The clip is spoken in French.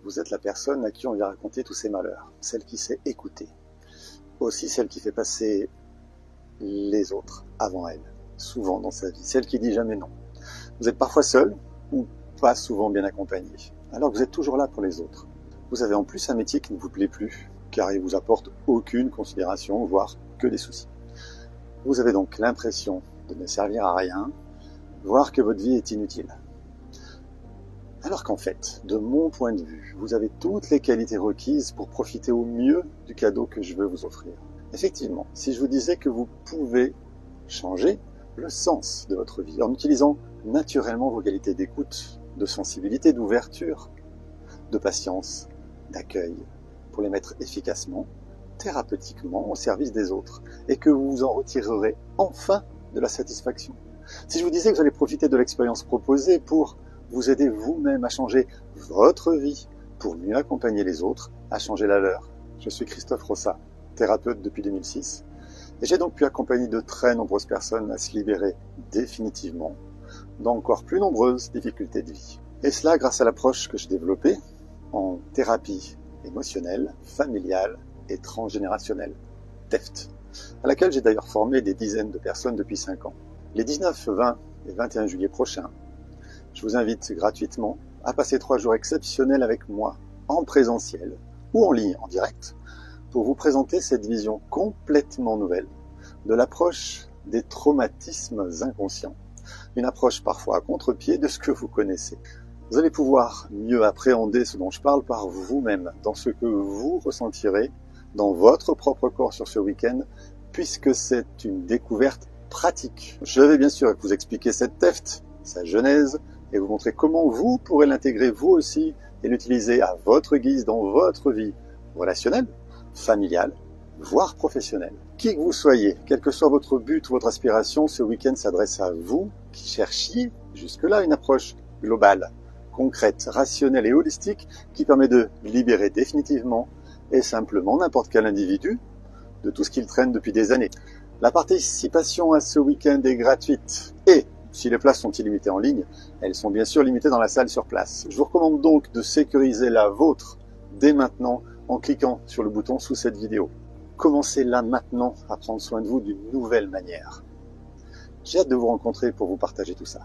Vous êtes la personne à qui on vient raconter tous ses malheurs, celle qui sait écouter, aussi celle qui fait passer les autres avant elle, souvent dans sa vie, celle qui dit jamais non. Vous êtes parfois seul ou pas souvent bien accompagné, alors que vous êtes toujours là pour les autres. Vous avez en plus un métier qui ne vous plaît plus, car il vous apporte aucune considération, voire que des soucis. Vous avez donc l'impression de ne servir à rien, voire que votre vie est inutile. Alors qu'en fait, de mon point de vue, vous avez toutes les qualités requises pour profiter au mieux du cadeau que je veux vous offrir. Effectivement, si je vous disais que vous pouvez changer le sens de votre vie en utilisant naturellement vos qualités d'écoute, de sensibilité, d'ouverture, de patience, d'accueil, pour les mettre efficacement, thérapeutiquement au service des autres, et que vous vous en retirerez enfin de la satisfaction. Si je vous disais que vous allez profiter de l'expérience proposée pour vous aider vous-même à changer votre vie, pour mieux accompagner les autres à changer la leur. Je suis Christophe Rossa, thérapeute depuis 2006, et j'ai donc pu accompagner de très nombreuses personnes à se libérer définitivement d'encore plus nombreuses difficultés de vie. Et cela grâce à l'approche que j'ai développée en thérapie émotionnelle, familiale et transgénérationnelle, TEFT, à laquelle j'ai d'ailleurs formé des dizaines de personnes depuis 5 ans. Les 19, 20 et 21 juillet prochains, je vous invite gratuitement à passer 3 jours exceptionnels avec moi, en présentiel ou en ligne, en direct, pour vous présenter cette vision complètement nouvelle de l'approche des traumatismes inconscients. Une approche parfois à contre-pied de ce que vous connaissez. Vous allez pouvoir mieux appréhender ce dont je parle par vous-même, dans ce que vous ressentirez dans votre propre corps sur ce week-end, puisque c'est une découverte pratique. Je vais bien sûr vous expliquer cette TEFT, sa genèse, et vous montrer comment vous pourrez l'intégrer vous aussi et l'utiliser à votre guise dans votre vie relationnelle, familiale, voire professionnelle. Qui que vous soyez, quel que soit votre but ou votre aspiration, ce week-end s'adresse à vous qui cherchiez jusque-là une approche globale, concrète, rationnelle et holistique qui permet de libérer définitivement et simplement n'importe quel individu de tout ce qu'il traîne depuis des années. La participation à ce week-end est gratuite et si les places sont illimitées en ligne, elles sont bien sûr limitées dans la salle sur place. Je vous recommande donc de sécuriser la vôtre dès maintenant en cliquant sur le bouton sous cette vidéo. Commencez là maintenant à prendre soin de vous d'une nouvelle manière. J'ai hâte de vous rencontrer pour vous partager tout ça.